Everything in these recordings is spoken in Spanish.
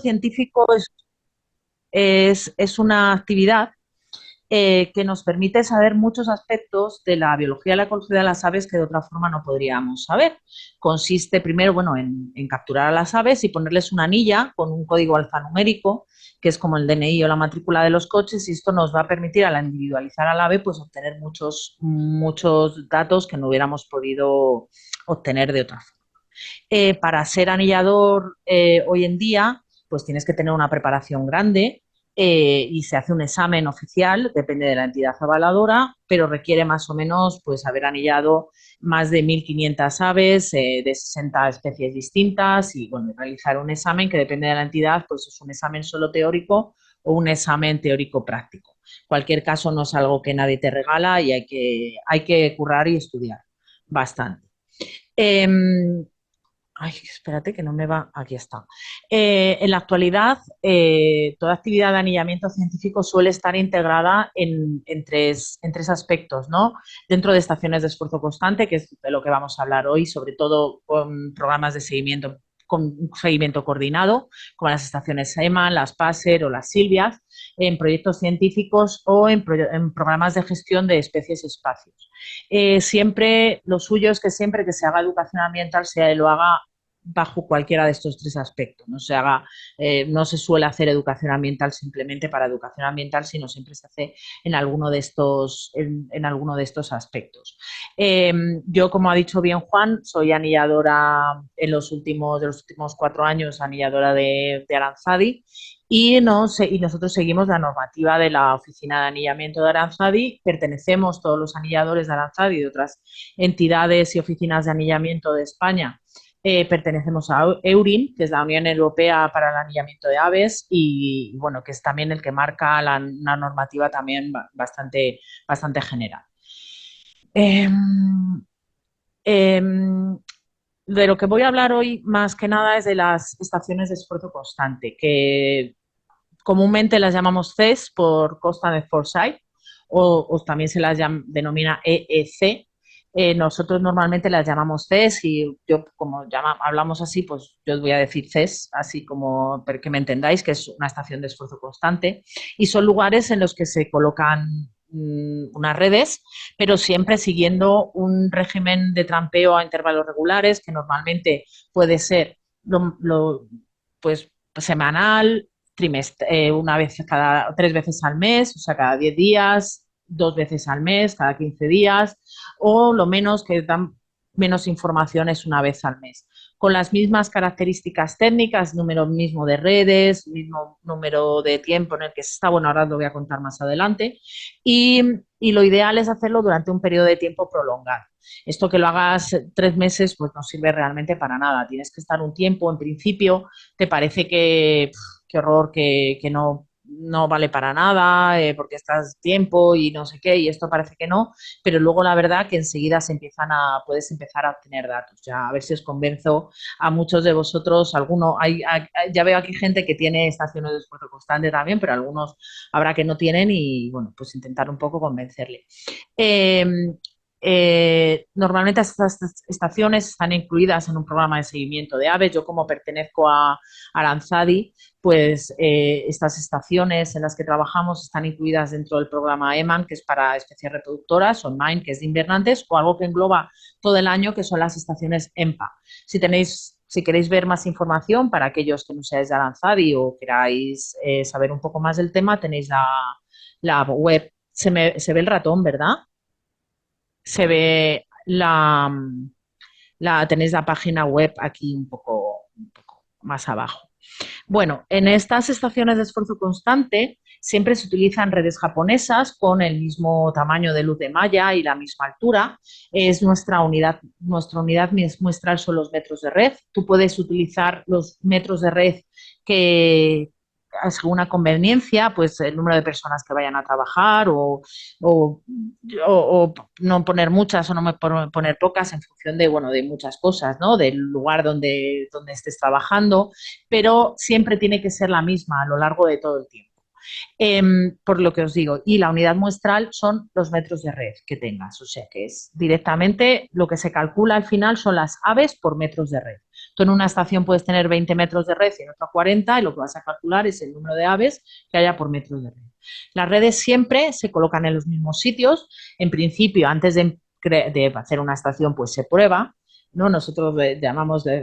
Científico es una actividad que nos permite saber muchos aspectos de la biología y la ecología de las aves que de otra forma no podríamos saber. Consiste primero, bueno, en capturar a las aves y ponerles una anilla con un código alfanumérico, que es como el DNI o la matrícula de los coches, y esto nos va a permitir al individualizar al ave pues obtener muchos datos que no hubiéramos podido obtener de otra forma. Para ser anillador hoy en día, pues tienes que tener una preparación grande y se hace un examen oficial, depende de la entidad avaladora, pero requiere más o menos pues haber anillado más de 1.500 aves de 60 especies distintas y bueno, realizar un examen que depende de la entidad, pues es un examen solo teórico o un examen teórico práctico. Cualquier caso no es algo que nadie te regala y hay que currar y estudiar bastante. Eh, Ay, espérate que no me va. Aquí está. En la actualidad, toda actividad de anillamiento científico suele estar integrada en tres aspectos, ¿no? Dentro de estaciones de esfuerzo constante, que es de lo que vamos a hablar hoy, sobre todo con programas de seguimiento, con un seguimiento coordinado, como las estaciones EMAN, las PASER o las Silvias, en proyectos científicos o en programas de gestión de especies y espacios. Siempre, lo suyo es que siempre que se haga educación ambiental lo haga bajo cualquiera de estos tres aspectos. No se suele hacer educación ambiental simplemente para educación ambiental, sino siempre se hace en alguno de estos aspectos. Eh, yo, como ha dicho bien Juan, soy anilladora de los últimos 4 años, anilladora de Aranzadi, y nosotros seguimos la normativa de la Oficina de Anillamiento de Aranzadi. Pertenecemos todos los anilladores de Aranzadi y de otras entidades y oficinas de anillamiento de España. Pertenecemos a EURIN, que es la Unión Europea para el Anillamiento de Aves, y bueno, que es también el que marca una normativa también bastante general. Eh, eh, de lo que voy a hablar hoy más que nada es de las estaciones de esfuerzo constante, que comúnmente las llamamos CES por Constant Effort Site, o también se las denomina EEC. Nosotros normalmente las llamamos CES y yo, como hablamos así, pues yo os voy a decir CES, así como para que me entendáis, que es una estación de esfuerzo constante. Y son lugares en los que se colocan unas redes, pero siempre siguiendo un régimen de trampeo a intervalos regulares, que normalmente puede ser pues semanal, una vez 3 veces al mes, o sea, cada 10 días, 2 veces al mes, cada 15 días, o lo menos que dan menos información es una vez al mes. Con las mismas características técnicas, número mismo de redes, mismo número de tiempo en el que se está, bueno, ahora os lo voy a contar más adelante, y, y lo ideal es hacerlo durante un periodo de tiempo prolongado. Esto que lo hagas 3 meses, pues no sirve realmente para nada. Tienes que estar un tiempo, en principio, te parece que qué horror, que no vale para nada, porque estás tiempo y no sé qué, y esto parece que no, pero luego la verdad que enseguida puedes empezar a obtener datos. Ya a ver si os convenzo a muchos de vosotros, ya veo aquí gente que tiene estaciones de esfuerzo constante también, pero algunos habrá que no tienen y bueno, pues intentar un poco convencerle. Eh, Normalmente estas estaciones están incluidas en un programa de seguimiento de aves. Yo, como pertenezco a Aranzadi, pues estas estaciones en las que trabajamos están incluidas dentro del programa EMAN, que es para especies reproductoras, o MIND, que es de invernantes, o algo que engloba todo el año, que son las estaciones EMPA. Si queréis ver más información, para aquellos que no seáis de Aranzadi o queráis saber un poco más del tema, tenéis la web. Se ve el ratón, ¿verdad? Se ve tenéis la página web aquí un poco más abajo. Bueno, en estas estaciones de esfuerzo constante siempre se utilizan redes japonesas con el mismo tamaño de luz de malla y la misma altura. Es nuestra unidad muestral son los metros de red. Tú puedes utilizar los metros de red que según a conveniencia, pues el número de personas que vayan a trabajar o, o no poner muchas o no poner pocas en función de, bueno, de muchas cosas, ¿no? Del lugar donde estés trabajando, pero siempre tiene que ser la misma a lo largo de todo el tiempo. Por lo que os digo, y la unidad muestral son los metros de red que tengas, o sea que es directamente lo que se calcula al final son las aves por metros de red. Tú en una estación puedes tener 20 metros de red y en otra 40 y lo que vas a calcular es el número de aves que haya por metro de red. Las redes siempre se colocan en los mismos sitios. En principio, antes de hacer una estación, pues se prueba, ¿no? Nosotros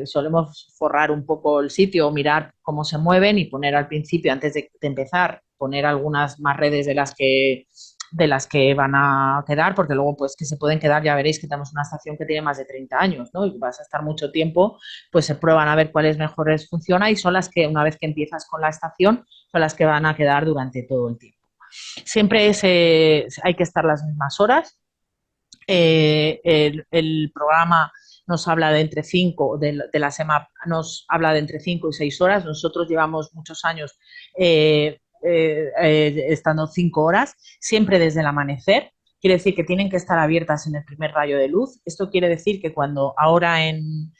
solemos forrar un poco el sitio, mirar cómo se mueven y poner al principio, antes de empezar, poner algunas más redes de las que van a quedar, porque luego pues que se pueden quedar, ya veréis que tenemos una estación que tiene más de 30 años, ¿no? Y vas a estar mucho tiempo, pues se prueban a ver cuáles mejores funciona y son las que una vez que empiezas con la estación, son las que van a quedar durante todo el tiempo. Siempre hay que estar las mismas horas. El programa nos habla de entre 5, de la SEMAP nos habla de entre 5 y 6 horas. Nosotros llevamos muchos años estando 5 horas, siempre desde el amanecer. Quiere decir que tienen que estar abiertas en el primer rayo de luz. Esto quiere decir que cuando ahora en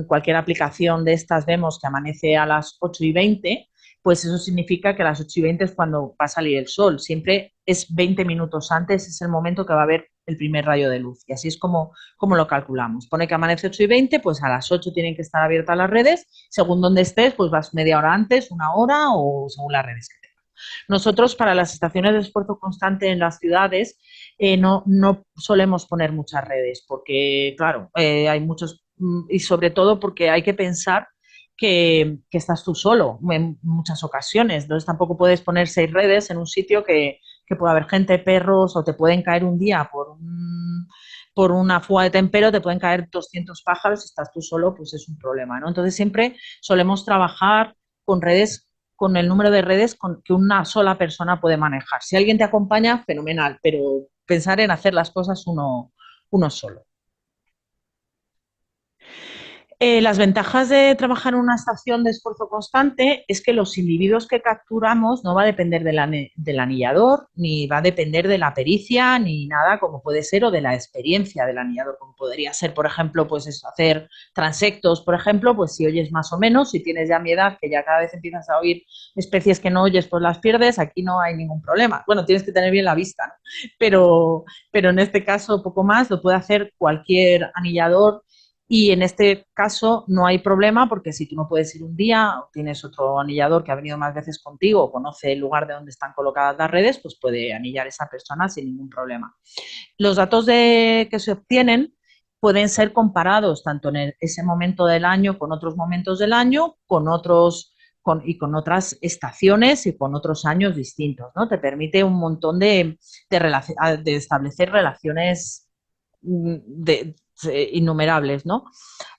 cualquier aplicación de estas vemos que amanece a las 8:20, pues eso significa que a las 8:20 es cuando va a salir el sol. Siempre es 20 minutos antes, es el momento que va a haber el primer rayo de luz. Y así es como lo calculamos. Pone que amanece 8:20, pues a las 8 tienen que estar abiertas las redes. Según donde estés, pues vas media hora antes, una hora o según las redes que tengas. Nosotros, para las estaciones de esfuerzo constante en las ciudades, no solemos poner muchas redes porque, claro, hay muchos, y sobre todo porque hay que pensar que estás tú solo en muchas ocasiones. Entonces tampoco puedes poner 6 redes en un sitio que puede haber gente, perros, o te pueden caer un día por una fuga de tempero, te pueden caer 200 pájaros, si estás tú solo, pues es un problema, ¿no? Entonces siempre solemos trabajar con redes, con el número de redes que una sola persona puede manejar. Si alguien te acompaña, fenomenal, pero pensar en hacer las cosas uno solo. Las ventajas de trabajar en una estación de esfuerzo constante es que los individuos que capturamos no va a depender del anillador, ni va a depender de la pericia, ni nada como puede ser, o de la experiencia del anillador, como podría ser, por ejemplo, pues eso, hacer transectos, por ejemplo, pues si oyes más o menos, si tienes ya mi edad, que ya cada vez empiezas a oír especies que no oyes, pues las pierdes, aquí no hay ningún problema. Bueno, tienes que tener bien la vista, ¿no? pero en este caso, poco más, lo puede hacer cualquier anillador y en este caso no hay problema porque si tú no puedes ir un día, o tienes otro anillador que ha venido más veces contigo o conoce el lugar de donde están colocadas las redes, pues puede anillar esa persona sin ningún problema. Los datos que se obtienen pueden ser comparados tanto en ese momento del año con otros momentos del año, con otras estaciones y con otros años distintos, ¿no? Te permite un montón de establecer relaciones de, innumerables, ¿no?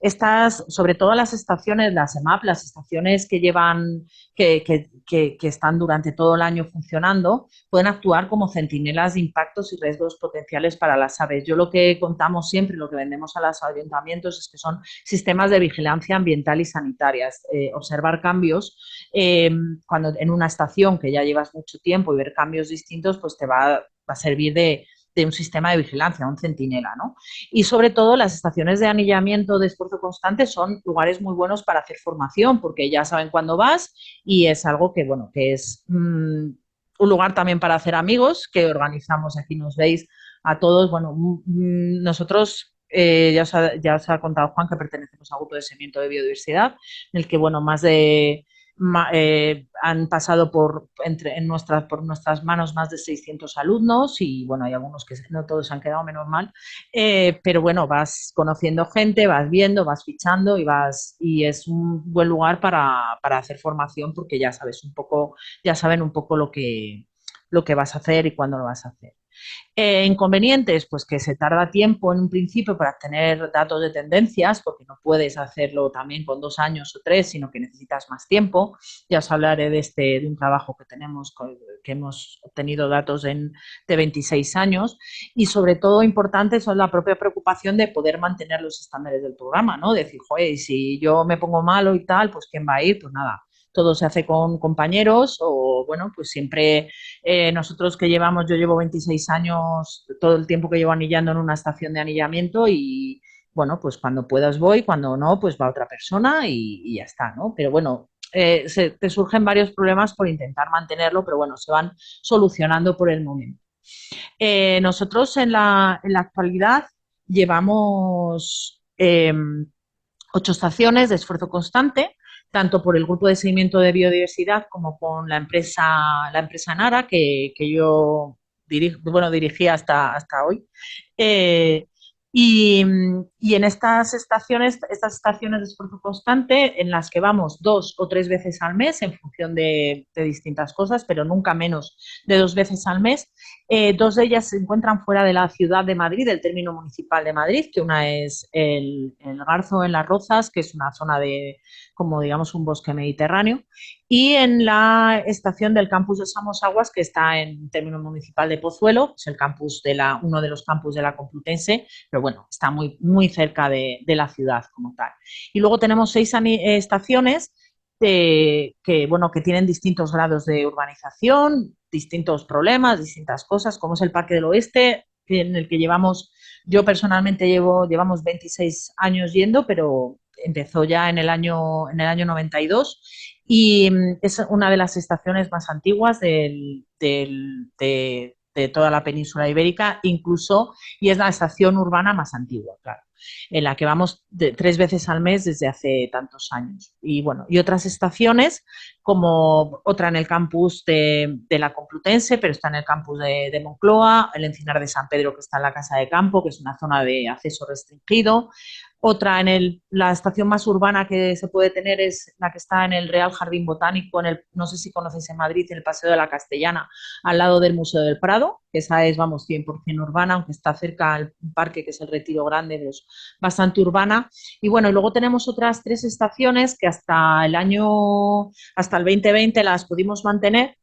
Estas, sobre todo las estaciones, las EMAP, las estaciones que llevan, que están durante todo el año funcionando, pueden actuar como centinelas de impactos y riesgos potenciales para las aves. Yo lo que contamos siempre, lo que vendemos a los ayuntamientos es que son sistemas de vigilancia ambiental y sanitaria. Observar cambios cuando en una estación que ya llevas mucho tiempo y ver cambios distintos, pues te va a servir de un sistema de vigilancia, un centinela, ¿no? Y sobre todo las estaciones de anillamiento de esfuerzo constante son lugares muy buenos para hacer formación porque ya saben cuándo vas y es algo que, bueno, que es un lugar también para hacer amigos que organizamos, aquí nos veis a todos, bueno, nosotros ya os ha contado Juan que pertenecemos a un grupo de seguimiento de biodiversidad en el que, bueno, han pasado por nuestras manos más de 600 alumnos y bueno, hay algunos que no todos han quedado, menos mal, pero bueno, vas conociendo gente, vas viendo, vas fichando y es un buen lugar para hacer formación porque ya saben un poco lo que vas a hacer y cuándo lo vas a hacer. Inconvenientes, pues que se tarda tiempo en un principio para obtener datos de tendencias, porque no puedes hacerlo también con 2 años o 3, sino que necesitas más tiempo. Ya os hablaré de un trabajo que tenemos, que hemos obtenido datos de 26 años y sobre todo importante son la propia preocupación de poder mantener los estándares del programa, ¿no? Decir, joder, si yo me pongo malo y tal, pues ¿quién va a ir? Pues nada, todo se hace con compañeros o, bueno, pues siempre nosotros yo llevo 26 años, todo el tiempo que llevo anillando en una estación de anillamiento y, bueno, pues cuando puedas voy, cuando no, pues va otra persona y ya está, ¿no? Pero bueno, te surgen varios problemas por intentar mantenerlo, pero bueno, se van solucionando por el momento. Nosotros en la actualidad llevamos 8 estaciones de esfuerzo constante, tanto por el grupo de seguimiento de biodiversidad como con la empresa Nara, que yo dirigía hasta hoy. Eh, y en estas estaciones de esfuerzo constante, en las que vamos 2 o 3 veces al mes en función de distintas cosas, pero nunca menos de 2 veces al mes, 2 de ellas se encuentran fuera de la ciudad de Madrid, del término municipal de Madrid, que una es el Garzo en Las Rozas, que es una zona de, como digamos, un bosque mediterráneo, y en la estación del campus de Somosaguas, que está en término municipal de Pozuelo, es el campus uno de los campus de la Complutense, pero bueno, está muy cerca de la ciudad como tal. Y luego tenemos 6 estaciones bueno, que tienen distintos grados de urbanización, distintos problemas, distintas cosas, como es el Parque del Oeste, en el que yo personalmente llevamos 26 años yendo, pero empezó ya en el año 92 y es una de las estaciones más antiguas de toda la península ibérica, incluso, y es la estación urbana más antigua, claro, en la que vamos 3 veces al mes desde hace tantos años. Y bueno, y otras estaciones, como otra en el campus de la Complutense, pero está en el campus de Moncloa, el Encinar de San Pedro, que está en la Casa de Campo, que es una zona de acceso restringido. Otra la estación más urbana que se puede tener es la que está en el Real Jardín Botánico, no sé si conocéis en Madrid, en el Paseo de la Castellana, al lado del Museo del Prado, que esa es, vamos, 100% urbana, aunque está cerca al parque que es el Retiro Grande, pero es bastante urbana. Y bueno, y luego tenemos otras 3 estaciones que hasta el 2020 las pudimos mantener,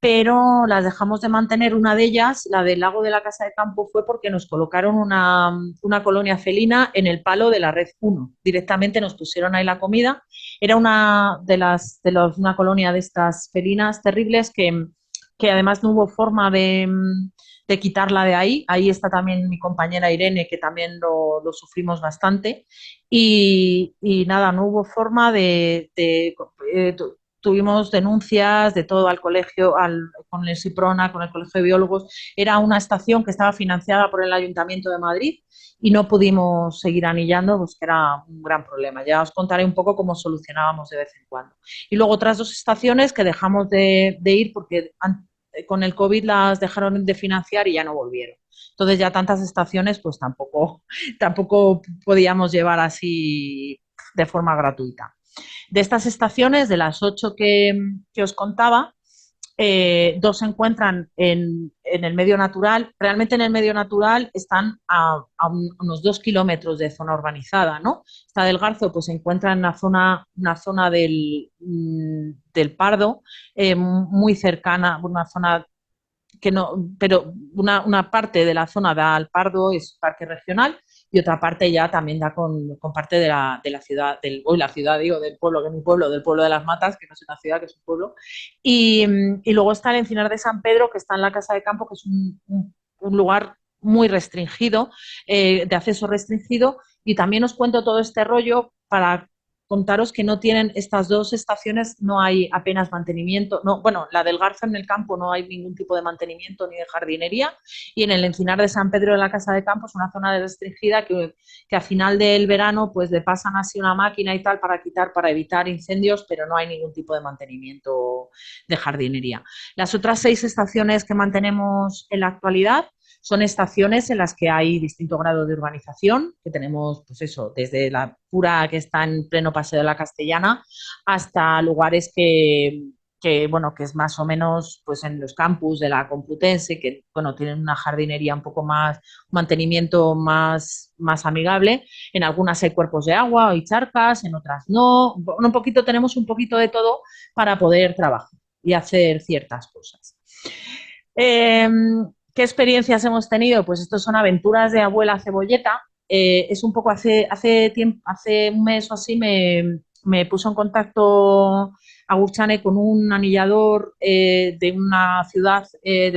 pero las dejamos de mantener. Una de ellas, la del lago de la Casa de Campo, fue porque nos colocaron una colonia felina en el palo de la Red 1. Directamente nos pusieron ahí la comida. Era una colonia de estas felinas terribles que además no hubo forma de quitarla de ahí. Ahí está también mi compañera Irene, que también lo sufrimos bastante. Y nada, no hubo forma tuvimos denuncias de todo al colegio, con el SIPRONA, con el Colegio de Biólogos. Era una estación que estaba financiada por el Ayuntamiento de Madrid y no pudimos seguir anillando, pues que era un gran problema. Ya os contaré un poco cómo solucionábamos de vez en cuando. Y luego otras 2 estaciones que dejamos de ir porque con el COVID las dejaron de financiar y ya no volvieron. Entonces ya tantas estaciones pues tampoco podíamos llevar así de forma gratuita. De estas estaciones, de las 8 que os contaba, 2 se encuentran en el medio natural. Realmente en el medio natural están a unos 2 kilómetros de zona urbanizada, ¿no? Esta del Garzo pues se encuentra en una zona del Pardo, muy cercana, una zona que no, pero una parte de la zona da al Pardo, es parque regional, y otra parte ya también da con parte de la ciudad, la ciudad, digo, del pueblo, que es mi pueblo, del pueblo de las Matas, que no es una ciudad, que es un pueblo. Y luego está el Encinar de San Pedro, que está en la Casa de Campo, que es un lugar muy restringido, de acceso restringido, y también os cuento todo este rollo para contaros que no tienen estas 2 estaciones, no hay apenas mantenimiento. No, bueno, la del Garza en el campo no hay ningún tipo de mantenimiento ni de jardinería, y en el Encinar de San Pedro de la Casa de Campo es una zona restringida que a final del verano pues le pasan así una máquina y tal para evitar incendios, pero no hay ningún tipo de mantenimiento de jardinería. Las otras 6 estaciones que mantenemos en la actualidad son estaciones en las que hay distinto grado de urbanización, que tenemos, pues eso, desde la pura que está en pleno Paseo de la Castellana hasta lugares bueno, que es más o menos pues en los campus de la Complutense, que bueno, tienen una jardinería un poco más, mantenimiento más amigable. En algunas hay cuerpos de agua y charcas, en otras no. Tenemos un poquito de todo para poder trabajar y hacer ciertas cosas. Eh, ¿Qué experiencias hemos tenido? Pues estos son aventuras de abuela cebolleta. Es un poco hace un mes o así me puso en contacto Agurchane con un anillador de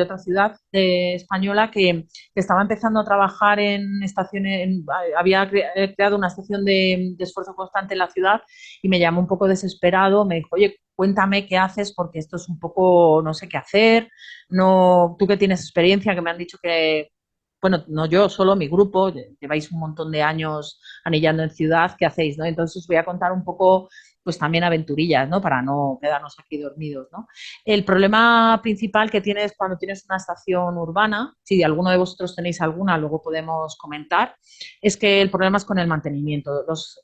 otra ciudad española que estaba empezando a trabajar en estaciones, había creado una estación de esfuerzo constante en la ciudad, y me llamó un poco desesperado. Me dijo, oye, cuéntame qué haces porque esto es un poco, no sé qué hacer. No, tú que tienes experiencia, que me han dicho que bueno, no yo, solo mi grupo, lleváis un montón de años anillando en ciudad, ¿qué hacéis, no? Entonces os voy a contar un poco, pues también aventurillas, ¿no? Para no quedarnos aquí dormidos, ¿no? El problema principal que tienes cuando tienes una estación urbana, si alguno de vosotros tenéis alguna, luego podemos comentar, es que el problema es con el mantenimiento.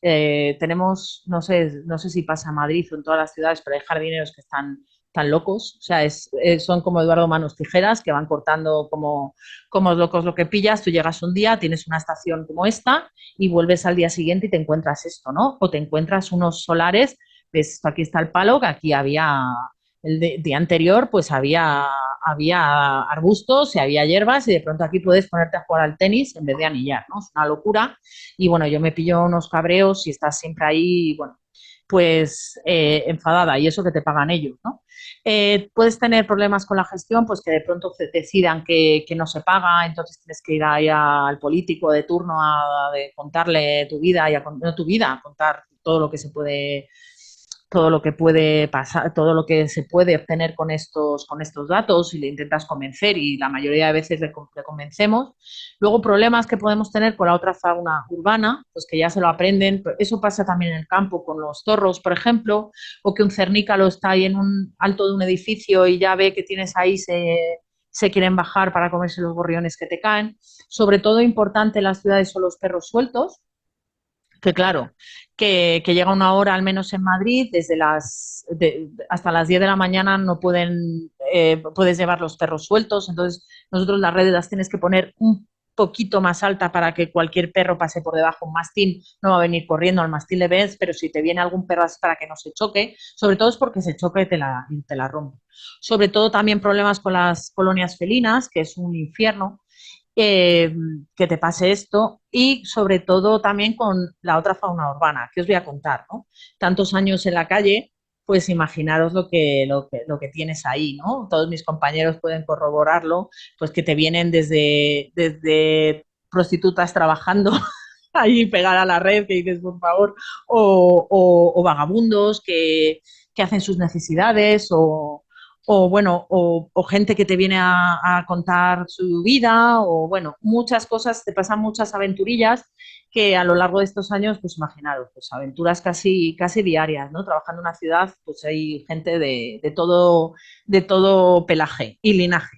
Tenemos, no sé si pasa en Madrid o en todas las ciudades, pero hay jardineros que están locos, o sea, son como Eduardo Manos Tijeras, que van cortando como locos lo que pillas. Tú llegas un día, tienes una estación como esta y vuelves al día siguiente y te encuentras esto, ¿no? O te encuentras unos solares, ves, aquí está el palo, que aquí había, día anterior, pues había arbustos y había hierbas y de pronto aquí puedes ponerte a jugar al tenis en vez de anillar, ¿no? Es una locura. Y bueno, yo me pillo unos cabreos y estás siempre ahí, bueno, pues enfadada, y eso que te pagan ellos, ¿no? Puedes tener problemas con la gestión, pues que de pronto decidan que no se paga, entonces tienes que ir ahí al político de turno de contarle tu vida, no tu vida, a contar todo lo que se puede, todo lo que puede pasar, todo lo que se puede obtener con estos datos, y le intentas convencer y la mayoría de veces le convencemos. Luego, problemas que podemos tener con la otra fauna urbana, pues que ya se lo aprenden. Eso pasa también en el campo con los zorros, por ejemplo, o que un cernícalo está ahí en un alto de un edificio y ya ve que tienes ahí, se quieren bajar para comerse los gorriones que te caen. Sobre todo importante en las ciudades son los perros sueltos, que claro, que llega una hora, al menos en Madrid, hasta las 10 de la mañana no puedes llevar los perros sueltos. Entonces nosotros las redes las tienes que poner un poquito más alta para que cualquier perro pase por debajo. Un mastín no va a venir corriendo, al mastín le ves, pero si te viene algún perro es para que no se choque. Sobre todo es porque se choca y te la rompe. Sobre todo también problemas con las colonias felinas, que es un infierno eh, que te pase esto, y sobre todo también con la otra fauna urbana, que os voy a contar, ¿no? Tantos años en la calle, pues imaginaros lo que tienes ahí, ¿no? Todos mis compañeros pueden corroborarlo, pues que te vienen desde prostitutas trabajando ahí pegada a la red, que dices, por favor, o vagabundos que hacen sus necesidades, o bueno, o gente que te viene a contar su vida, o bueno, muchas cosas, te pasan muchas aventurillas que a lo largo de estos años, pues imaginaros, pues aventuras casi, casi diarias, ¿no? Trabajando en una ciudad, pues hay gente de todo pelaje y linaje.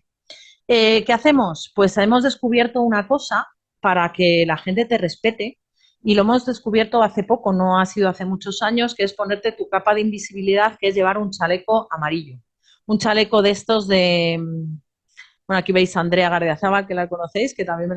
¿Qué hacemos? Pues hemos descubierto una cosa para que la gente te respete, y lo hemos descubierto hace poco, no ha sido hace muchos años, que es ponerte tu capa de invisibilidad, que es llevar un chaleco amarillo. Un chaleco de estos bueno, aquí veis a Andrea Gardiazabal, que la conocéis, que también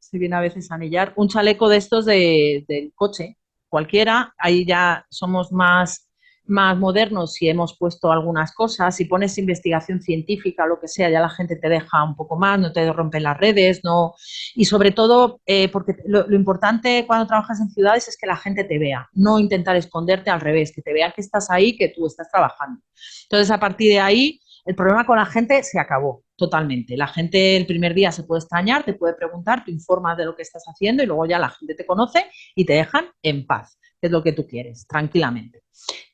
se viene a veces a anillar. Un chaleco de estos del coche, cualquiera. Ahí ya somos más modernos y hemos puesto algunas cosas. Si pones investigación científica o lo que sea, ya la gente te deja un poco más, no te rompen las redes, no. Y sobre todo, porque lo importante cuando trabajas en ciudades es que la gente te vea, no intentar esconderte, al revés, que te vea que estás ahí, que tú estás trabajando. Entonces, a partir de ahí, el problema con la gente se acabó totalmente. La gente el primer día se puede extrañar, te puede preguntar, te informas de lo que estás haciendo y luego ya la gente te conoce y te dejan en paz, que es lo que tú quieres, tranquilamente.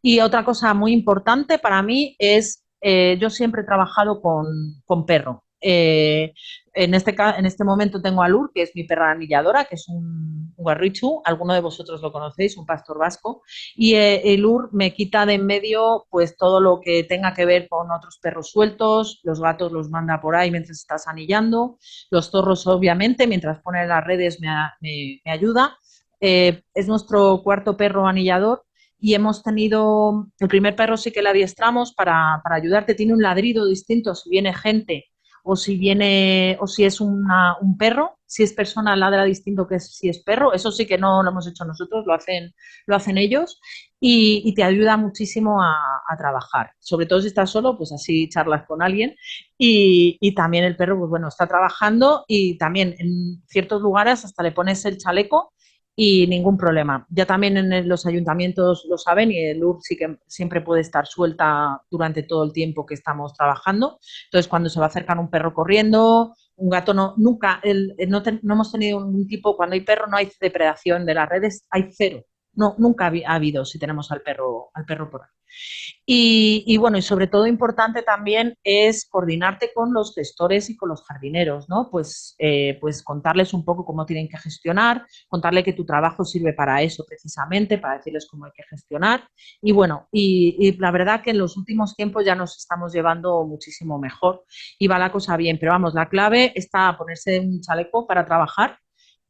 Y otra cosa muy importante para mí es, yo siempre he trabajado con perro. En este momento tengo a Lur, que es mi perra anilladora, que es un guarrichu, alguno de vosotros lo conocéis, un pastor vasco, y Lur me quita de en medio pues todo lo que tenga que ver con otros perros sueltos. Los gatos los manda por ahí mientras estás anillando, los zorros obviamente, mientras pone las redes me ayuda. Es nuestro cuarto perro anillador, y hemos tenido, el primer perro sí que le adiestramos para ayudarte, tiene un ladrido distinto si viene gente o si es un perro. Si es persona, ladra distinto que si es perro. Eso sí que no lo hemos hecho nosotros, lo hacen ellos, y te ayuda muchísimo a trabajar. Sobre todo si estás solo, pues así charlas con alguien, y también el perro, pues bueno, está trabajando, y también en ciertos lugares hasta le pones el chaleco y ningún problema. Ya también en los ayuntamientos lo saben, y el UR sí que siempre puede estar suelta durante todo el tiempo que estamos trabajando. Entonces, cuando se va a acercar un perro corriendo, un gato, no, nunca, no hemos tenido un tipo, cuando hay perro no hay depredación de las redes, hay cero. No, nunca ha habido si tenemos al perro por ahí. Bueno, y sobre todo importante también es coordinarte con los gestores y con los jardineros, ¿no? Pues contarles un poco cómo tienen que gestionar, contarle que tu trabajo sirve para eso precisamente, para decirles cómo hay que gestionar. Y bueno, y la verdad que en los últimos tiempos ya nos estamos llevando muchísimo mejor y va la cosa bien, pero vamos, la clave está ponerse un chaleco para trabajar,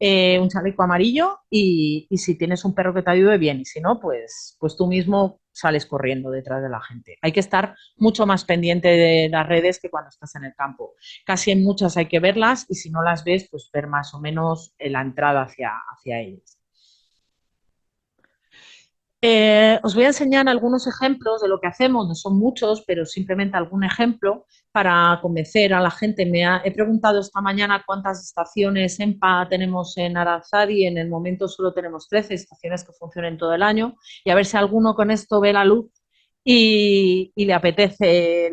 un chaleco amarillo y si tienes un perro que te ayude, bien, y si no, pues tú mismo sales corriendo detrás de la gente. Hay que estar mucho más pendiente de las redes que cuando estás en el campo. Casi en muchas hay que verlas y si no las ves, pues ver más o menos la entrada hacia ellas. Os voy a enseñar algunos ejemplos de lo que hacemos, no son muchos, pero simplemente algún ejemplo para convencer a la gente. He preguntado esta mañana cuántas estaciones EMPA tenemos en Aranzadi, en el momento solo tenemos 13 estaciones que funcionan todo el año, y a ver si alguno con esto ve la luz y le apetece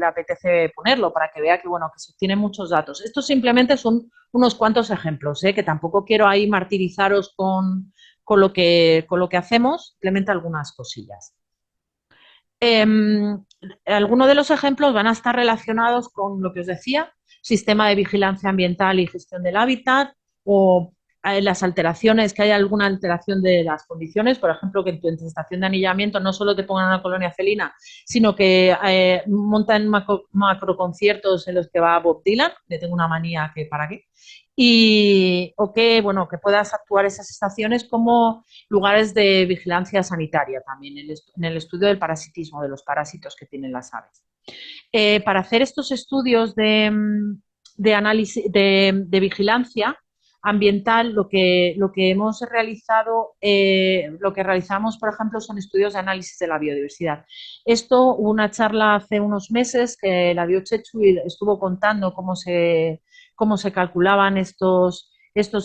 ponerlo para que vea que, bueno, que se tienen muchos datos. Estos simplemente son unos cuantos ejemplos, que tampoco quiero ahí martirizaros con lo que hacemos, simplemente algunas cosillas. Eh, Algunos de los ejemplos van a estar relacionados con lo que os decía, sistema de vigilancia ambiental y gestión del hábitat, o las alteraciones, que haya alguna alteración de las condiciones, por ejemplo, que en tu estación de anillamiento no solo te pongan una colonia felina, sino que montan macro conciertos en los que va Bob Dylan, le tengo una manía que para qué, o que, bueno, que puedas actuar esas estaciones como lugares de vigilancia sanitaria también, en el estudio del parasitismo, de los parásitos que tienen las aves. Para hacer estos estudios de análisis, de vigilancia ambiental, lo que hemos realizado, lo que realizamos, por ejemplo, son estudios de análisis de la biodiversidad. Esto, hubo una charla hace unos meses que la Biochechu estuvo contando cómo se calculaban estos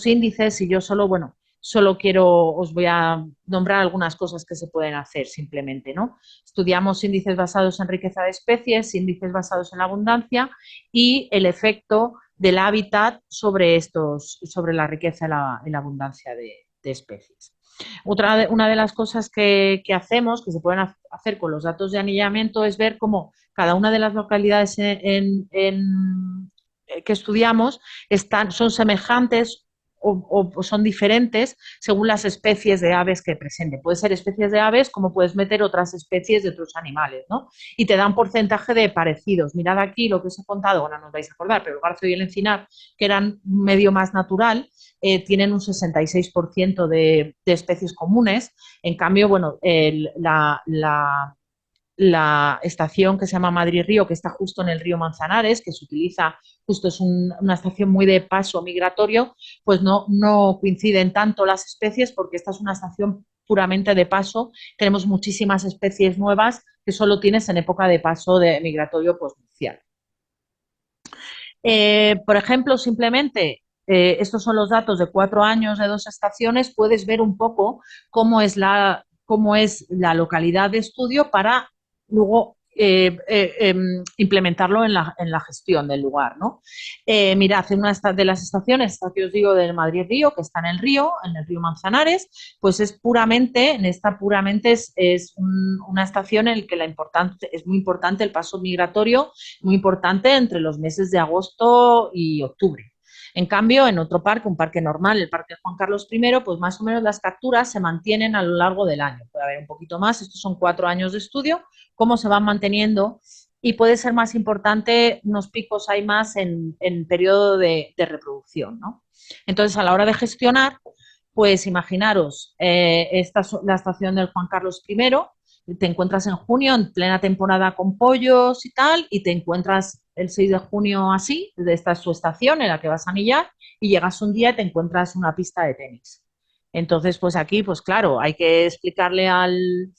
índices y yo solo, bueno, os voy a nombrar algunas cosas que se pueden hacer simplemente, ¿no? Estudiamos índices basados en riqueza de especies, índices basados en la abundancia y el efecto del hábitat sobre la riqueza y la abundancia de especies. Una de las cosas que hacemos, que se pueden hacer con los datos de anillamiento, es ver cómo cada una de las localidades que estudiamos son semejantes o son diferentes según las especies de aves que presenten. Puede ser especies de aves como puedes meter otras especies de otros animales, ¿no? Y te da un porcentaje de parecidos. Mirad aquí lo que os he contado, bueno, no os vais a acordar, pero el garzo y el encinar, que eran medio más natural, tienen un 66% de especies comunes. En cambio, bueno, la estación que se llama Madrid-Río, que está justo en el río Manzanares, que se utiliza justo, es una estación muy de paso migratorio, pues no coinciden tanto las especies porque esta es una estación puramente de paso. Tenemos muchísimas especies nuevas que solo tienes en época de paso de migratorio postnupcial. Por ejemplo, simplemente estos son los datos de 4 años de 2 estaciones, puedes ver un poco cómo es la localidad de estudio para luego implementarlo en la gestión del lugar, ¿no? Mirad, en una de las estaciones, esta que os digo del Madrid-Río, que está en el río Manzanares, pues una estación en la que es muy importante el paso migratorio, muy importante entre los meses de agosto y octubre. En cambio, en otro parque, un parque normal, el Parque Juan Carlos I, pues más o menos las capturas se mantienen a lo largo del año. Puede haber un poquito más, estos son 4 años de estudio, cómo se van manteniendo y puede ser más importante, unos picos hay más en periodo de reproducción, ¿no? Entonces, a la hora de gestionar, pues imaginaros, esta es la estación del Juan Carlos I, te encuentras en junio en plena temporada con pollos y tal, y te encuentras el 6 de junio así, esta es tu estación en la que vas a anillar, y llegas un día y te encuentras una pista de tenis. Entonces, pues aquí, pues claro, hay que explicarle al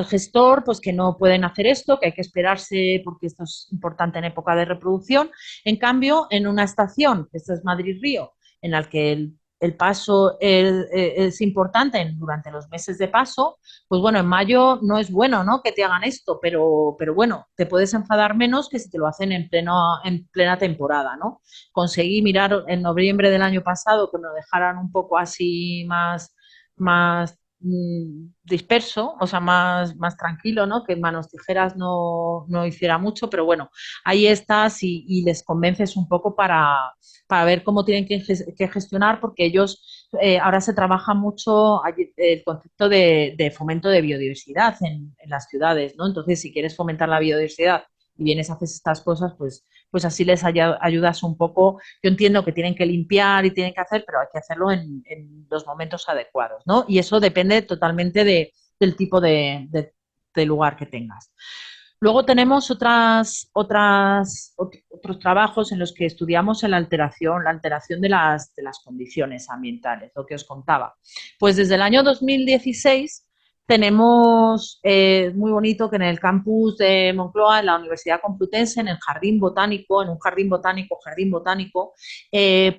gestor pues que no pueden hacer esto, que hay que esperarse porque esto es importante en época de reproducción. En cambio, en una estación, que esta es Madrid-Río, en la que el paso es importante durante los meses de paso, pues bueno, en mayo no es bueno, ¿no?, que te hagan esto, pero bueno, te puedes enfadar menos que si te lo hacen en plena temporada, ¿no? Conseguí mirar en noviembre del año pasado que me lo dejaran un poco así más disperso, o sea, más tranquilo, ¿no? Que en manos tijeras no hiciera mucho, pero bueno, ahí estás y les convences un poco para ver cómo tienen que gestionar, porque ellos ahora se trabaja mucho el concepto de fomento de biodiversidad en las ciudades, ¿no? Entonces, si quieres fomentar la biodiversidad y vienes a hacer estas cosas, pues así les ayudas un poco. Yo entiendo que tienen que limpiar y tienen que hacer, pero hay que hacerlo en los momentos adecuados, ¿no? Y eso depende totalmente del tipo de lugar que tengas. Luego tenemos otros trabajos en los que estudiamos la alteración de las condiciones ambientales, lo que os contaba. Pues desde el año 2016 tenemos muy bonito que en el campus de Moncloa, en la Universidad Complutense, en el Jardín Botánico, en un jardín botánico, se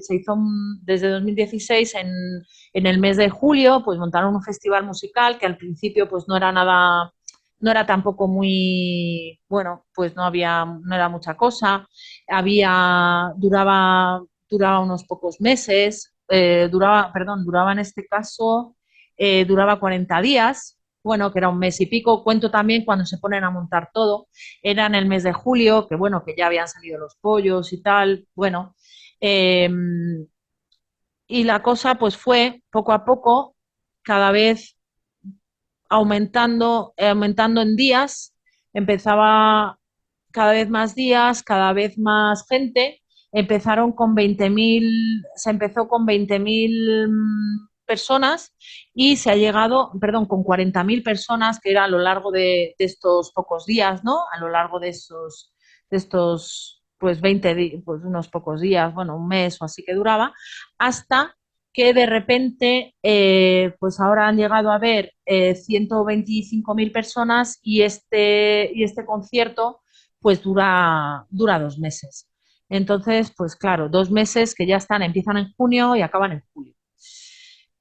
hizo desde 2016 en el mes de julio, pues montaron un festival musical que al principio pues no era nada, no era tampoco muy, bueno, pues no era mucha cosa, duraba unos pocos meses, duraba en este caso, duraba 40 días, bueno, que era un mes y pico. Cuento también cuando se ponen a montar todo, era en el mes de julio, que bueno, que ya habían salido los pollos y tal, bueno, eh, y la cosa pues fue poco a poco cada vez aumentando en días, empezaba cada vez más días, cada vez más gente, se empezó con 20.000 personas y se ha llegado, perdón, con 40.000 personas, que era a lo largo de estos pocos días, ¿no? A lo largo de estos pues 20, pues unos pocos días, bueno, un mes o así que duraba, hasta que de repente, pues ahora han llegado a ver 125.000 personas y este concierto pues dura 2 meses. Entonces, pues claro, 2 meses que ya empiezan en junio y acaban en julio.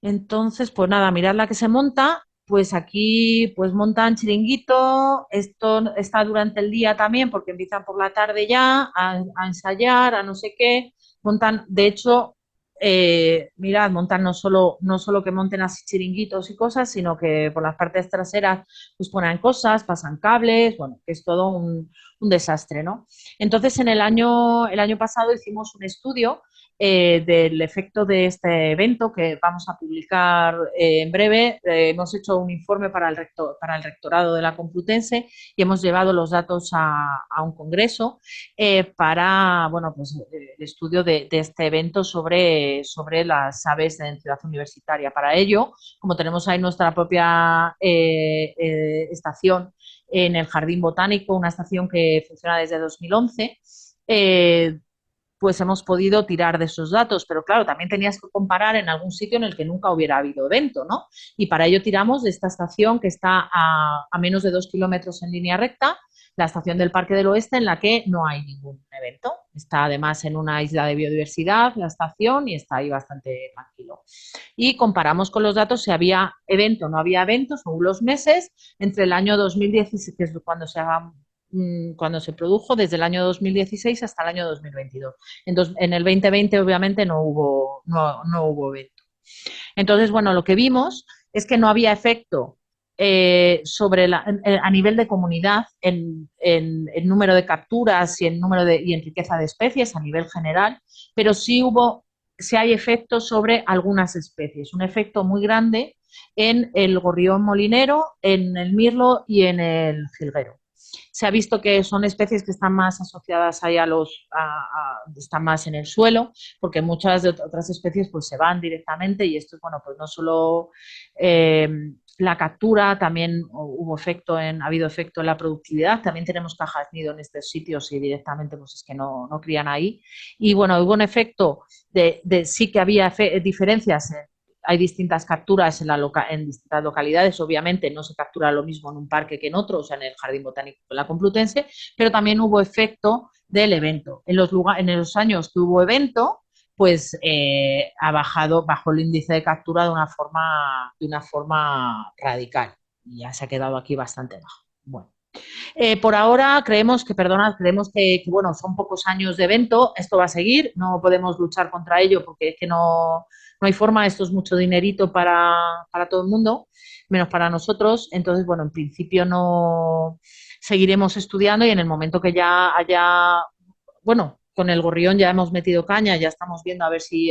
Entonces, pues nada, mirad la que se monta. Pues aquí pues montan chiringuito, esto está durante el día también porque empiezan por la tarde ya a ensayar, a no sé qué, montan, de hecho, mirad, montan no solo que monten así chiringuitos y cosas, sino que por las partes traseras pues ponen cosas, pasan cables, bueno, que es todo un desastre, ¿no? Entonces el año pasado hicimos un estudio del efecto de este evento que vamos a publicar en breve. Hemos hecho un informe para el rectorado de la Complutense y hemos llevado los datos a un congreso para, bueno, pues el estudio de este evento sobre las aves en Ciudad Universitaria. Para ello, como tenemos ahí nuestra propia estación en el Jardín Botánico, una estación que funciona desde 2011, pues hemos podido tirar de esos datos, pero claro, también tenías que comparar en algún sitio en el que nunca hubiera habido evento, ¿no? Y para ello tiramos de esta estación que está a menos de 2 kilómetros en línea recta, la estación del Parque del Oeste, en la que no hay ningún evento. Está además en una isla de biodiversidad la estación y está ahí bastante tranquilo. Y comparamos con los datos si había evento o no había evento según los meses entre el año 2016, que es cuando se produjo, desde el año 2016 hasta el año 2022. En el 2020 obviamente no hubo evento. Entonces, bueno, lo que vimos es que no había efecto a nivel de comunidad en número de capturas y en riqueza de especies a nivel general, pero sí hay efectos sobre algunas especies, un efecto muy grande en el gorrión molinero, en el mirlo y en el jilguero. Se ha visto que son especies que están más asociadas ahí están más en el suelo, porque muchas de otras especies pues se van directamente y esto es, bueno, pues no solo eh, la captura, también ha habido efecto en la productividad, también tenemos cajas nido en estos sitios y directamente pues es que no crían ahí. Y bueno, hubo un efecto sí que había diferencias hay distintas capturas en distintas localidades, obviamente no se captura lo mismo en un parque que en otro, o sea, en el Jardín Botánico de la Complutense, pero también hubo efecto del evento. En los años que hubo evento, pues bajó el índice de captura de una forma radical y ya se ha quedado aquí bastante bajo. Bueno. Por ahora creemos que, bueno, son pocos años de evento, esto va a seguir, no podemos luchar contra ello porque es que no hay forma, esto es mucho dinerito para todo el mundo, menos para nosotros. Entonces, bueno, en principio no seguiremos estudiando y en el momento que ya haya, bueno, con el gorrión ya hemos metido caña, ya estamos viendo a ver si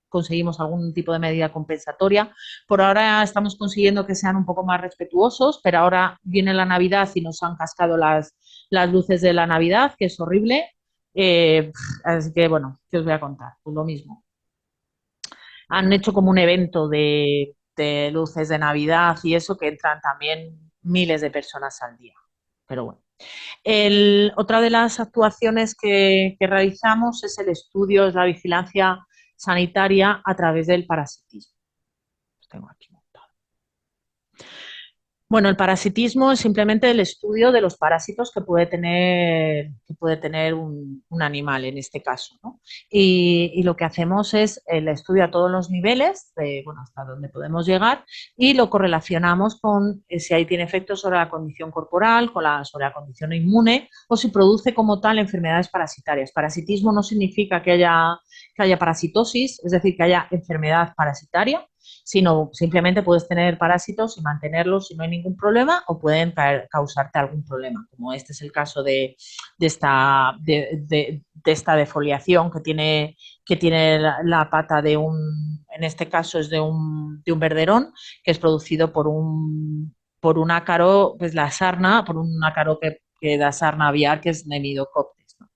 conseguimos algún tipo de medida compensatoria. Por ahora estamos consiguiendo que sean un poco más respetuosos, pero ahora viene la Navidad y nos han cascado las luces de la Navidad, que es horrible. Así que, bueno, ¿qué os voy a contar? Pues lo mismo. Han hecho como un evento de luces de Navidad y eso que entran también miles de personas al día. Pero bueno. Otra de las actuaciones que realizamos es el estudio, es la vigilancia sanitaria a través del parasitismo. Los tengo aquí montado. Bueno, el parasitismo es simplemente el estudio de los parásitos que puede tener un animal en este caso, ¿no? Y lo que hacemos es el estudio a todos los niveles, bueno, hasta donde podemos llegar, y lo correlacionamos con si ahí tiene efectos sobre la condición corporal, sobre la condición inmune, o si produce como tal enfermedades parasitarias. Parasitismo no significa que haya parasitosis, es decir, que haya enfermedad parasitaria, sino simplemente puedes tener parásitos y mantenerlos y no hay ningún problema, o pueden causarte algún problema, como este es el caso de esta defoliación que tiene la pata en este caso es de un verderón, que es producido por un ácaro, pues la sarna, por un ácaro que da sarna aviar, que es Nemidocoptes, ¿no?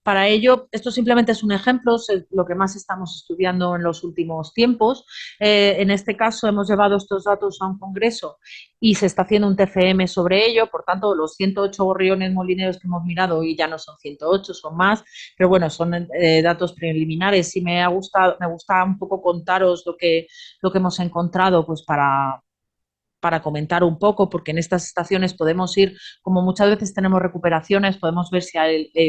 Para ello, esto simplemente es un ejemplo, es lo que más estamos estudiando en los últimos tiempos. En este caso, hemos llevado estos datos a un congreso y se está haciendo un TFM sobre ello. Por tanto, los 108 gorriones molineros que hemos mirado hoy ya no son 108, son más, pero bueno, son datos preliminares. Y me gusta un poco contaros lo que hemos encontrado, pues para comentar un poco, porque en estas estaciones podemos ir, como muchas veces tenemos recuperaciones, podemos ver si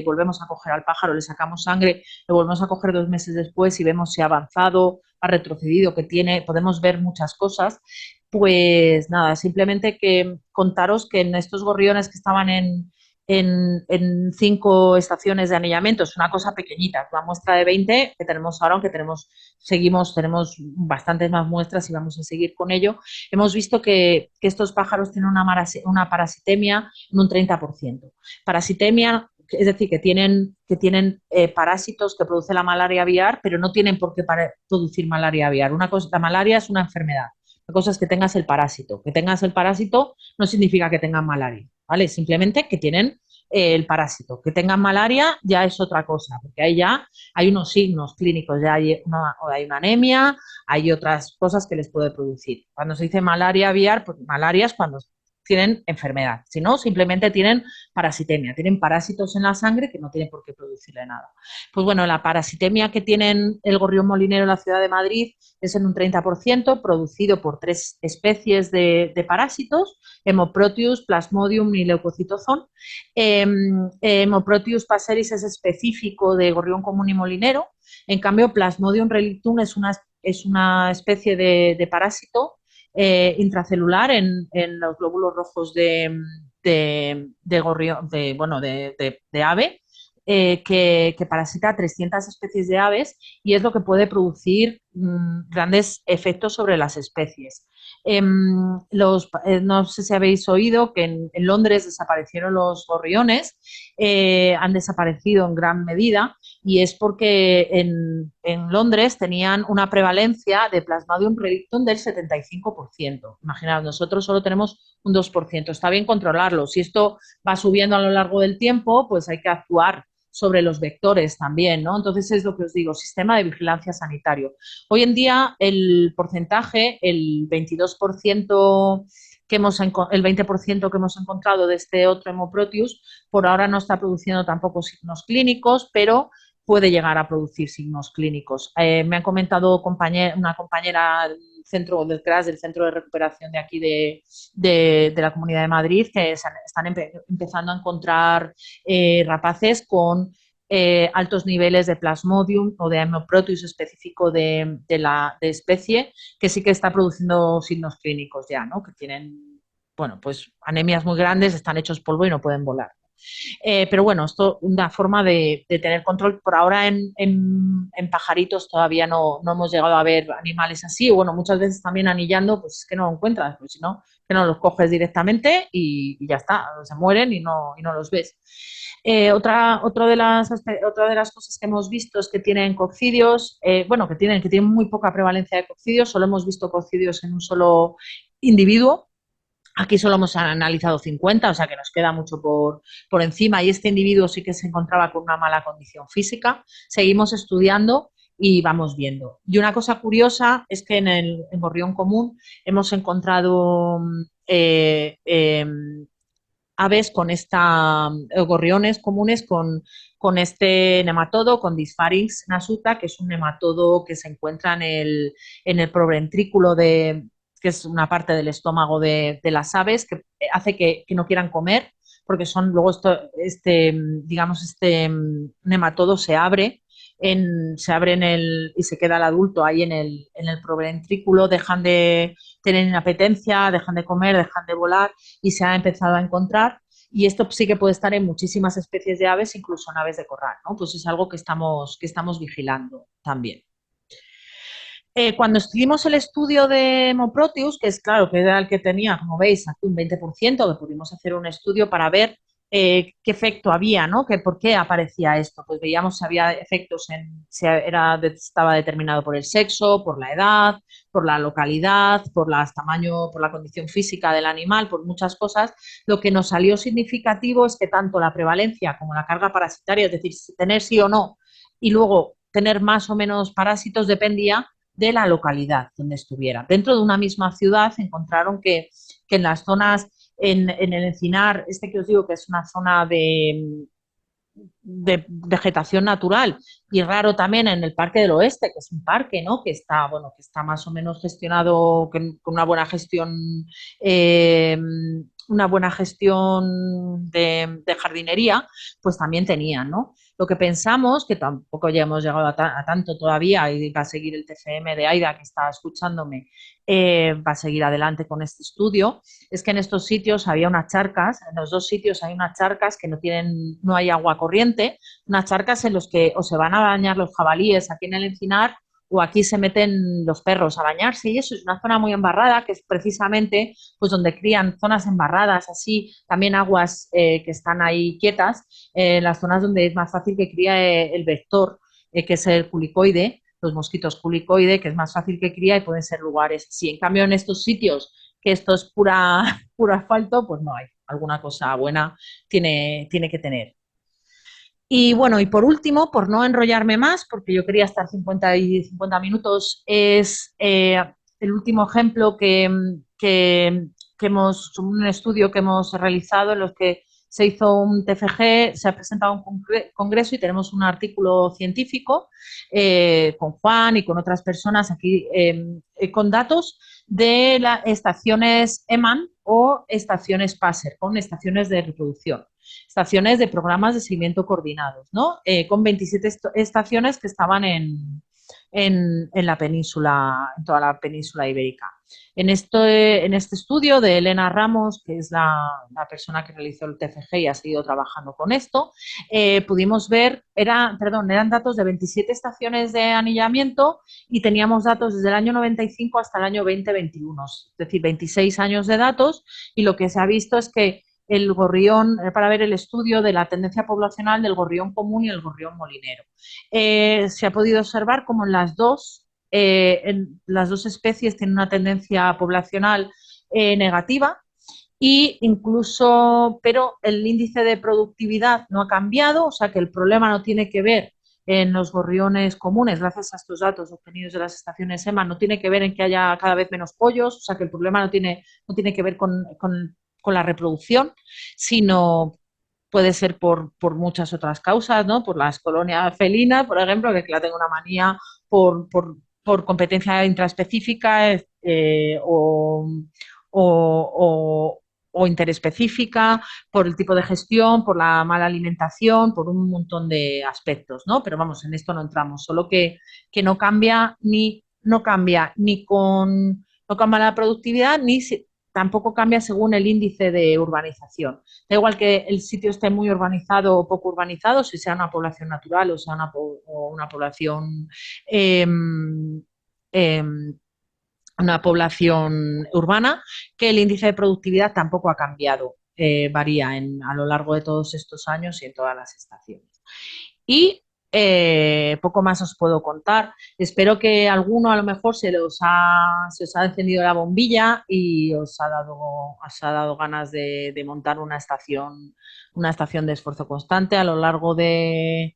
volvemos a coger al pájaro, le sacamos sangre, lo volvemos a coger 2 meses después y vemos si ha avanzado, ha retrocedido, que tiene, podemos ver muchas cosas. Pues nada, simplemente que contaros que en estos gorriones que estaban en 5 estaciones de anillamiento, es una cosa pequeñita, es una muestra de 20 que tenemos ahora, aunque tenemos bastantes más muestras y vamos a seguir con ello. Hemos visto que estos pájaros tienen una parasitemia en un 30%. Parasitemia, es decir, que tienen parásitos que produce la malaria aviar, pero no tienen por qué producir malaria aviar. La malaria es una enfermedad. La cosa es que tengas el parásito. Que tengas el parásito no significa que tengan malaria, ¿vale? Simplemente que tienen el parásito. Que tengan malaria ya es otra cosa, porque ahí ya hay unos signos clínicos, ya hay una anemia, hay otras cosas que les puede producir. Cuando se dice malaria aviar, pues malaria es cuando tienen enfermedad, si no, simplemente tienen parasitemia, tienen parásitos en la sangre que no tienen por qué producirle nada. Pues bueno, la parasitemia que tienen el gorrión molinero en la ciudad de Madrid es en un 30%, producido por 3 especies de parásitos, Hemoproteus, Plasmodium y Leucocitozón. Hemoproteus passeris es específico de gorrión común y molinero. En cambio, Plasmodium relictum es una especie de parásito intracelular en los glóbulos rojos de gorrión, de ave, que parasita a 300 especies de aves y es lo que puede producir grandes efectos sobre las especies. No sé si habéis oído que en Londres desaparecieron los gorriones, han desaparecido en gran medida y es porque en Londres tenían una prevalencia de Plasmodium relictum del 75%. Imaginaos, nosotros solo tenemos un 2%. Está bien controlarlo. Si esto va subiendo a lo largo del tiempo, pues hay que actuar sobre los vectores también, ¿no? Entonces es lo que os digo, sistema de vigilancia sanitario. Hoy en día el porcentaje, el 22% el 20% que hemos encontrado de este otro Hemoproteus, por ahora no está produciendo tampoco signos clínicos, pero puede llegar a producir signos clínicos. Me han comentado una compañera del centro del CRAS, del Centro de Recuperación de aquí de la Comunidad de Madrid, que están empezando a encontrar rapaces con altos niveles de Plasmodium o de Hemoproteus específico de especie, que sí que está produciendo signos clínicos ya, ¿no? Que tienen, bueno, pues anemias muy grandes, están hechos polvo y no pueden volar. Pero bueno, esto es una forma de tener control. Por ahora en pajaritos todavía no hemos llegado a ver animales así. Bueno, muchas veces también anillando, pues es que no lo encuentras, pues si no, que no los coges directamente y ya está, se mueren y no los ves. Otra de las cosas que hemos visto es que tienen coccidios, bueno, que tienen muy poca prevalencia de coccidios, solo hemos visto coccidios en un solo individuo. Aquí solo hemos analizado 50, o sea que nos queda mucho por encima y este individuo sí que se encontraba con una mala condición física. Seguimos estudiando y vamos viendo. Y una cosa curiosa es que en Gorrión Común hemos encontrado aves con gorriones comunes con este nematodo, con Dyspharynx nasuta, que es un nematodo que se encuentra en el proventrículo que es una parte del estómago de las aves, que hace que no quieran comer, porque son luego digamos, nematodo se abre y se queda el adulto ahí en el proventrículo, dejan de tener inapetencia, dejan de comer, dejan de volar y se ha empezado a encontrar. Y esto sí que puede estar en muchísimas especies de aves, incluso en aves de corral, ¿no? Pues es algo que estamos vigilando también. Cuando hicimos el estudio de Hemoproteus, que es claro que era el que tenía, como veis, aquí un 20%, que pudimos hacer un estudio para ver qué efecto había, ¿no? ¿Por qué aparecía esto? Pues veíamos si había efectos estaba determinado por el sexo, por la edad, por la localidad, tamaño, por la condición física del animal, por muchas cosas. Lo que nos salió significativo es que tanto la prevalencia como la carga parasitaria, es decir, tener sí o no, y luego tener más o menos parásitos dependía de la localidad donde estuviera. Dentro de una misma ciudad encontraron que en las zonas, en el Encinar, que os digo que es una zona de vegetación natural y raro también en el Parque del Oeste, que es un parque, ¿no? Que está más o menos gestionado con eh, una buena gestión de jardinería, pues también tenían, ¿no? Lo que pensamos, que tampoco ya hemos llegado a tanto todavía y va a seguir el TFM de Aida, que está escuchándome, va a seguir adelante con este estudio, es que en estos sitios había unas charcas, en los dos sitios hay unas charcas que no hay agua corriente, unas charcas en los que o se van a bañar los jabalíes aquí en el Encinar o aquí se meten los perros a bañarse y eso es una zona muy embarrada que es precisamente pues donde crían zonas embarradas, así también aguas que están ahí quietas, las zonas donde es más fácil que críe el vector, que es el culicoide, los mosquitos culicoide, que es más fácil que cría y pueden ser lugares así. En cambio, en estos sitios que esto es puro asfalto, pues no hay. Alguna cosa buena tiene que tener. Y bueno, y por último, por no enrollarme más, porque yo quería estar 50 y 50 minutos, es el último ejemplo un estudio que hemos realizado en los que se hizo un TFG, se ha presentado un congreso y tenemos un artículo científico con Juan y con otras personas aquí con datos de las estaciones EMAN o estaciones PASER, con estaciones de reproducción, estaciones de programas de seguimiento coordinados, ¿no? Con 27 estaciones que estaban en la península, en toda la península ibérica. En este estudio de Elena Ramos, que es la persona que realizó el TFG y ha seguido trabajando con esto, pudimos ver, eran datos de 27 estaciones de anillamiento y teníamos datos desde el año 95 hasta el año 2021, es decir, 26 años de datos, y lo que se ha visto es que el gorrión, para ver el estudio de la tendencia poblacional del gorrión común y el gorrión molinero. Se ha podido observar como en las dos especies tienen una tendencia poblacional negativa y pero el índice de productividad no ha cambiado, o sea que el problema no tiene que ver en los gorriones comunes, gracias a estos datos obtenidos de las estaciones EMA, no tiene que ver en que haya cada vez menos pollos, o sea que el problema no tiene que ver con la reproducción, sino puede ser por muchas otras causas, ¿no? Por las colonias felinas, por ejemplo, que la tengo una manía por competencia intraespecífica o interespecífica, por el tipo de gestión, por la mala alimentación, por un montón de aspectos, ¿no? Pero vamos, en esto no entramos, solo que no cambia ni con no cambia la productividad, tampoco cambia según el índice de urbanización. Da igual que el sitio esté muy urbanizado o poco urbanizado, si sea una población natural o sea una población eh, eh, una población urbana, que el índice de productividad tampoco ha cambiado, varía a lo largo de todos estos años y en todas las estaciones. Y poco más os puedo contar. Espero que alguno a lo mejor se os ha encendido la bombilla y os ha dado ganas de montar una estación de esfuerzo constante a lo largo de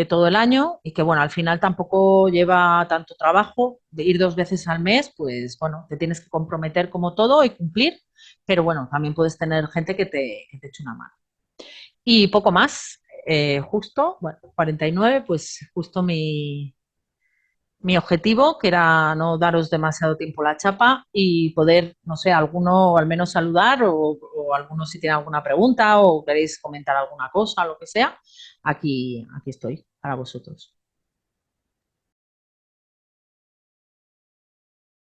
todo el año y que, bueno, al final tampoco lleva tanto trabajo. De ir 2 veces al mes, pues, bueno, te tienes que comprometer como todo y cumplir, pero bueno, también puedes tener gente que te eche una mano. Y poco más, justo, bueno, 49, pues justo mi objetivo, que era no daros demasiado tiempo la chapa y poder, no sé, alguno al menos saludar o alguno si tiene alguna pregunta o queréis comentar alguna cosa, lo que sea, aquí estoy para vosotros.